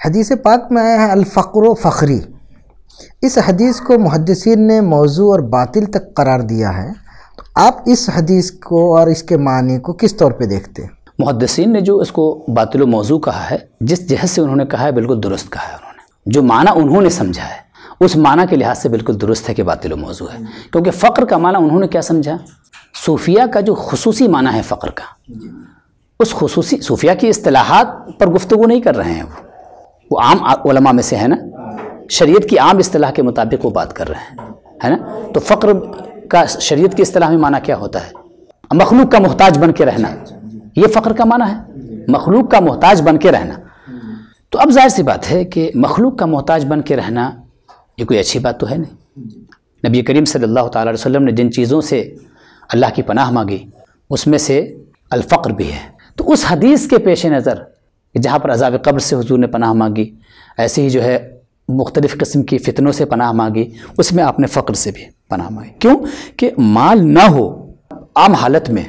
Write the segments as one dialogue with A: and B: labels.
A: حدیث پاک میں آیا ہے الفقر و فخری. اس حدیث کو محدثین نے موضوع اور باطل تک قرار دیا ہے. تو آپ اس حدیث کو اور اس کے معنی کو کس طور پہ دیکھتے ہیں؟
B: محدثین نے جو اس کو باطل و موضوع کہا ہے، جس جہت سے انہوں نے کہا ہے بالکل درست کہا ہے. انہوں نے جو معنی انہوں نے سمجھا ہے اس معنی کے لحاظ سے بالکل درست ہے کہ باطل و موضوع ہے. کیونکہ فقر کا معنی انہوں نے کیا سمجھا؟ صوفیہ کا جو خصوصی معنی ہے فقر کا، اس خصوصی صوفیہ کی اصطلاحات پر گفتگو نہیں کر رہے ہیں. وہ عام علماء میں سے ہے نا، شریعت کی عام اصطلاح کے مطابق وہ بات کر رہے ہیں، ہے نا. تو فقر کا شریعت کی اصطلاح میں معنی کیا ہوتا ہے؟ مخلوق کا محتاج بن کے رہنا، یہ فقر کا معنی ہے، مخلوق کا محتاج بن کے رہنا. تو اب ظاہر سی بات ہے کہ مخلوق کا محتاج بن کے رہنا یہ کوئی اچھی بات تو ہے نہیں. نبی کریم صلی اللہ تعالیٰ علیہ وسلم نے جن چیزوں سے اللہ کی پناہ مانگی اس میں سے الفقر بھی ہے. تو اس حدیث کے پیش نظر جہاں پر عذاب قبر سے حضور نے پناہ مانگی، ایسے ہی جو ہے مختلف قسم کی فتنوں سے پناہ مانگی، اس میں آپ نے فقر سے بھی پناہ مانگی. کیوں کہ مال نہ ہو عام حالت میں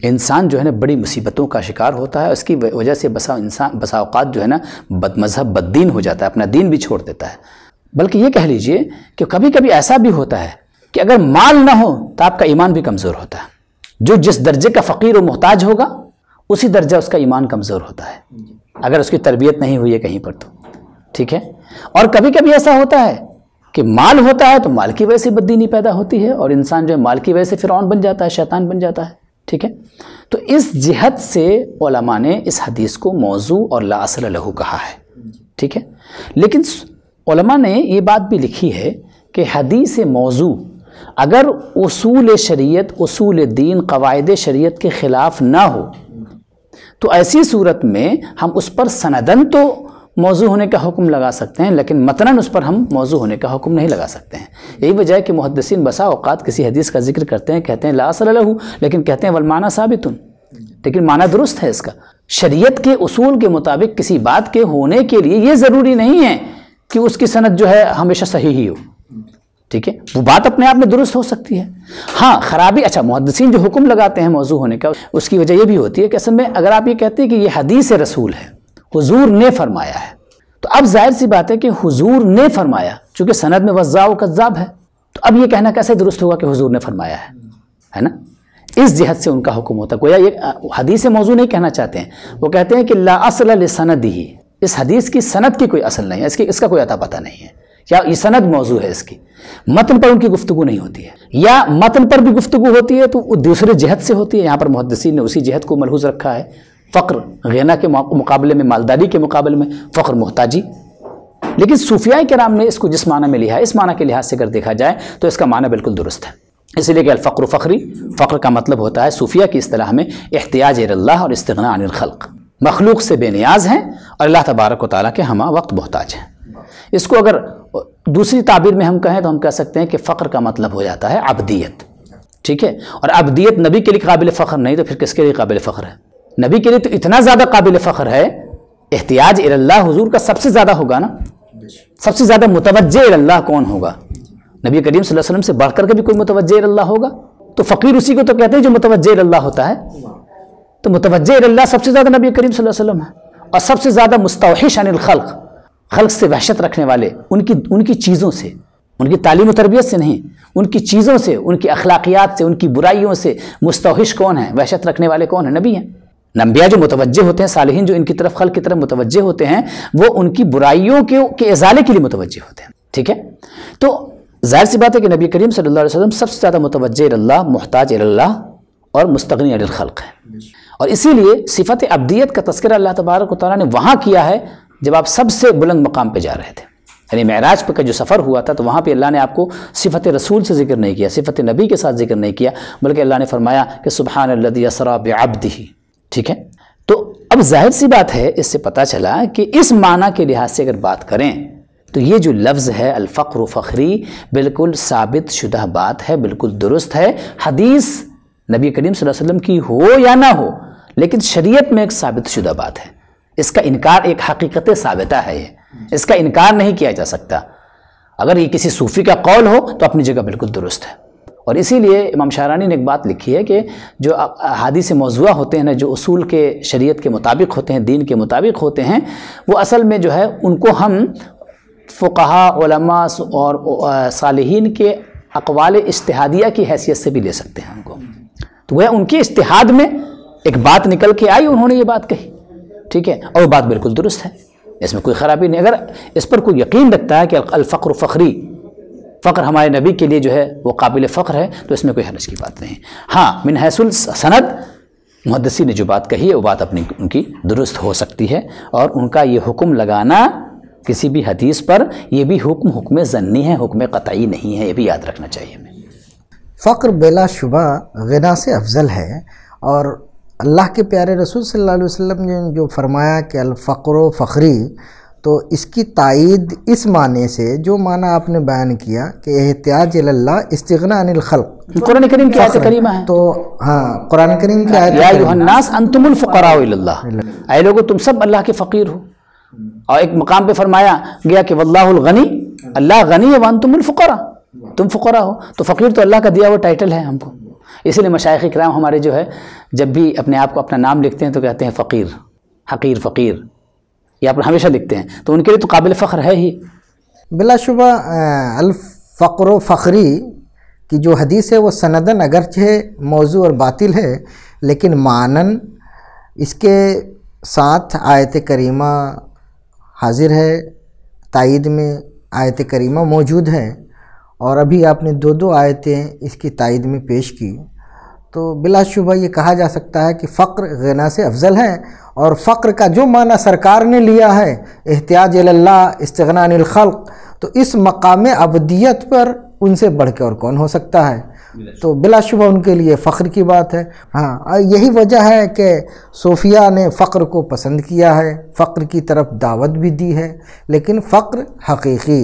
B: انسان جو ہے نا بڑی مصیبتوں کا شکار ہوتا ہے. اس کی وجہ سے بسا اوقات جو ہے نا بد مذہب بد دین ہو جاتا ہے، اپنا دین بھی چھوڑ دیتا ہے. بلکہ یہ کہہ لیجئے کہ کبھی کبھی ایسا بھی ہوتا ہے کہ اگر مال نہ ہو تو آپ کا ایمان بھی کمزور ہوتا ہے. جو جس درجے کا فقیر و محتاج ہوگا اسی درجہ اس کا ایمان کمزور ہوتا ہے، اگر اس کی تربیت نہیں ہوئی ہے کہیں پر تو ٹھیک ہے. اور کبھی کبھی ایسا ہوتا ہے کہ مال ہوتا ہے تو مال کی وجہ سے بددینی پیدا ہوتی ہے اور انسان جو ہے مال کی وجہ سے فرعون بن جاتا ہے، شیطان بن جاتا ہے. ٹھیک ہے. تو اس جہت سے علماء نے اس حدیث کو موضوع اور لا اصل لہ کہا ہے. ٹھیک ہے. لیکن علماء نے یہ بات بھی لکھی ہے کہ حدیث موضوع اگر اصول شریعت، اصول دین، قواعد شریعت کے خلاف نہ ہو تو ایسی صورت میں ہم اس پر سندن تو موضوع ہونے کا حکم لگا سکتے ہیں، لیکن متناً اس پر ہم موضوع ہونے کا حکم نہیں لگا سکتے ہیں. یہی وجہ ہے کہ محدثین بسا اوقات کسی حدیث کا ذکر کرتے ہیں، کہتے ہیں لا اصل لہ، لیکن کہتے ہیں والمعنی ثابت، لیکن معنی درست ہے اس کا. شریعت کے اصول کے مطابق کسی بات کے ہونے کے لیے یہ ضروری نہیں ہے کہ اس کی سند جو ہے ہمیشہ صحیح ہی ہو. ٹھیک ہے. وہ بات اپنے آپ میں درست ہو سکتی ہے. ہاں خرابی، اچھا محدثین جو حکم لگاتے ہیں موضوع ہونے کا، اس کی وجہ یہ بھی ہوتی ہے کہ اصل میں اگر آپ یہ کہتے ہیں کہ یہ حدیث رسول ہے، حضور نے فرمایا ہے، تو اب ظاہر سی بات ہے کہ حضور نے فرمایا، چونکہ سند میں وضاع و کذاب ہے، تو اب یہ کہنا کیسے درست ہوگا کہ حضور نے فرمایا ہے نا. اس جہت سے ان کا حکم ہوتا ہے. گویا یہ حدیث موضوع نہیں کہنا چاہتے ہیں، وہ کہتے ہیں کہ لا اصل لسندہ، اس حدیث کی سند کی کوئی اصل نہیں ہے، اس کا کوئی اتا پتہ نہیں ہے، یا یہ سند موضوع ہے، اس کی متن پر ان کی گفتگو نہیں ہوتی ہے، یا متن پر بھی گفتگو ہوتی ہے تو وہ دوسرے جہت سے ہوتی ہے. یہاں پر محدثین نے اسی جہت کو ملحوظ رکھا ہے، فقر غنا کے مقابلے میں، مالداری کے مقابلے میں فقر محتاجی. لیکن صوفیاء کرام نے اس کو جس معنی میں لیا ہے، اس معنی کے لحاظ سے اگر دیکھا جائے تو اس کا معنی بالکل درست ہے. اس لیے کہ الفقر فخری، فقر کا مطلب ہوتا ہے صوفیہ کی اصطلاح میں احتیاج الی اللہ اور استغناء عن الخلق، مخلوق سے بے نیاز ہیں اور اللہ تبارک و تعالیٰ کے ہمہ وقت محتاج ہیں. اس کو اگر دوسری تعبیر میں ہم کہیں تو ہم کہہ سکتے ہیں کہ فقر کا مطلب ہو جاتا ہے عبدیت. ٹھیک ہے. اور عبدیت نبی کے لیے قابل فخر نہیں تو پھر کس کے لیے قابل فخر ہے؟ نبی کے لیے تو اتنا زیادہ قابل فخر ہے. احتیاج الی اللہ حضور کا سب سے زیادہ ہوگا نا، سب سے زیادہ متوجہ الی اللہ کون ہوگا؟ نبی کریم صلی اللہ علیہ وسلم سے بڑھ کر کے بھی کوئی متوجہ الی اللہ ہوگا؟ تو فقیر اسی کو تو کہتے ہیں جو متوجہ الی اللہ ہوتا ہے. تو متوجہ الی اللہ سب سے زیادہ نبی کریم صلی اللہ علیہ وسلم ہے، اور سب سے زیادہ مستوحش عن الخلق، خلق سے وحشت رکھنے والے، ان کی چیزوں سے، ان کی تعلیم و تربیت سے نہیں، ان کی چیزوں سے، ان کی اخلاقیات سے، ان کی برائیوں سے مستوحش کون ہے، وحشت رکھنے والے کون ہیں؟ نبی ہیں. انبیاء جو متوجہ ہوتے ہیں، صالحین جو ان کی طرف، خلق کی طرف متوجہ ہوتے ہیں، وہ ان کی برائیوں کے ازالے کے لیے متوجہ ہوتے ہیں. ٹھیک ہے. تو ظاہر سی بات ہے کہ نبی کریم صلی اللہ علیہ وسلم سب سے زیادہ متوجہ الی اللہ، محتاج الی اللہ اور مستغنی عن الخلق ہے. اور اسی لیے صفت عبدیت کا تذکرہ اللہ تبارک و تعالیٰ نے وہاں کیا ہے جب آپ سب سے بلند مقام پہ جا رہے تھے. یعنی معراج پہ کا جو سفر ہوا تھا تو وہاں پہ اللہ نے آپ کو صفت رسول سے ذکر نہیں کیا، صفت نبی کے ساتھ ذکر نہیں کیا، بلکہ اللہ نے فرمایا کہ سبحان الذی اسری بعبدہ. ٹھیک ہے. تو اب ظاہر سی بات ہے، اس سے پتہ چلا کہ اس معنی کے لحاظ سے اگر بات کریں تو یہ جو لفظ ہے الفقر فخری بالکل ثابت شدہ بات ہے، بالکل درست ہے. حدیث نبی کریم صلی اللہ علیہ وسلم کی ہو یا نہ ہو، لیکن شریعت میں ایک ثابت شدہ بات ہے. اس کا انکار ایک حقیقت ثابتہ ہے، اس کا انکار نہیں کیا جا سکتا. اگر یہ کسی صوفی کا قول ہو تو اپنی جگہ بالکل درست ہے، اور اسی لیے امام شاہرانی نے ایک بات لکھی ہے کہ جو احادیث موضوعہ ہوتے ہیں نا، جو اصول کے شریعت کے مطابق ہوتے ہیں، دین کے مطابق ہوتے ہیں، وہ اصل میں جو ہے ان کو ہم فقہاء، علماء اور صالحین کے اقوال اجتہادیہ کی حیثیت سے بھی لے سکتے ہیں ان کو. تو وہ ان کے اجتہاد میں ایک بات نکل کے آئی، انہوں نے یہ بات کہی، ٹھیک ہے، اور وہ بات بالکل درست ہے، اس میں کوئی خرابی نہیں. اگر اس پر کوئی یقین رکھتا ہے کہ الفقر فخری، فقر ہمارے نبی کے لیے جو ہے وہ قابل فخر ہے، تو اس میں کوئی حرج کی بات نہیں. ہاں، من حیث السند محدثین نے جو بات کہی ہے وہ بات اپنی ان کی درست ہو سکتی ہے، اور ان کا یہ حکم لگانا کسی بھی حدیث پر، یہ بھی حکم ظنی ہے، حکم قطعی نہیں ہے، یہ بھی یاد رکھنا چاہیے ہمیں.
A: فقر بلا شبہ غنا سے افضل ہے، اور اللہ کے پیارے رسول صلی اللہ علیہ وسلم نے جو فرمایا کہ الفقر و فخری، تو اس کی تائید اس معنی سے جو معنی آپ نے بیان کیا کہ احتیاج اللہ استغنا عن الخلق،
B: قرآن کریم کی آیت کریمہ ہے.
A: تو ہاں، قرآن کریم کی آیت
B: یا ایھا الناس انتم الفقراء الی اللہ، اے لوگو تم سب اللہ کے فقیر ہو. اور ایک مقام پہ فرمایا گیا کہ واللہ الغنی، اللہ غنی ہے، وانتم الفقراء، تم فقراء ہو. تو فقیر تو اللہ کا دیا ہوا ٹائٹل ہے ہم کو. اسی لیے مشائخ کرام ہمارے جو ہے جب بھی اپنے آپ کو اپنا نام لکھتے ہیں تو کہتے ہیں فقیر، حقیر، فقیر، یہ آپ ہمیشہ لکھتے ہیں، تو ان کے لیے تو قابل فخر ہے ہی.
A: بلا شبہ الفقر و فخری کی جو حدیث ہے وہ سندن اگرچہ موضوع اور باطل ہے، لیکن معنن اس کے ساتھ آیت کریمہ حاضر ہے، تائید میں آیت کریمہ موجود ہے، اور ابھی آپ نے دو آیتیں اس کی تائید میں پیش کی. تو بلا شبہ یہ کہا جا سکتا ہے کہ فقر غنا سے افضل ہے، اور فقر کا جو معنی سرکار نے لیا ہے احتیاج اللہ استغنا عن الخلق، تو اس مقام عبدیت پر ان سے بڑھ کے اور کون ہو سکتا ہے. تو بلا شبہ ان کے لیے فخر کی بات ہے. ہاں، یہی وجہ ہے کہ صوفیہ نے فقر کو پسند کیا ہے، فقر کی طرف دعوت بھی دی ہے، لیکن فقر حقیقی،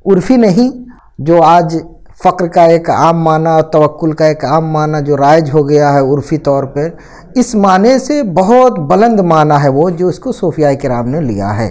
A: عرفی نہیں، جو آج فقر کا ایک عام معنی اور توکل کا ایک عام معنی جو رائج ہو گیا ہے عرفی طور پر، اس معنی سے بہت بلند معنی ہے وہ جو اس کو صوفیہ کرام نے لیا ہے.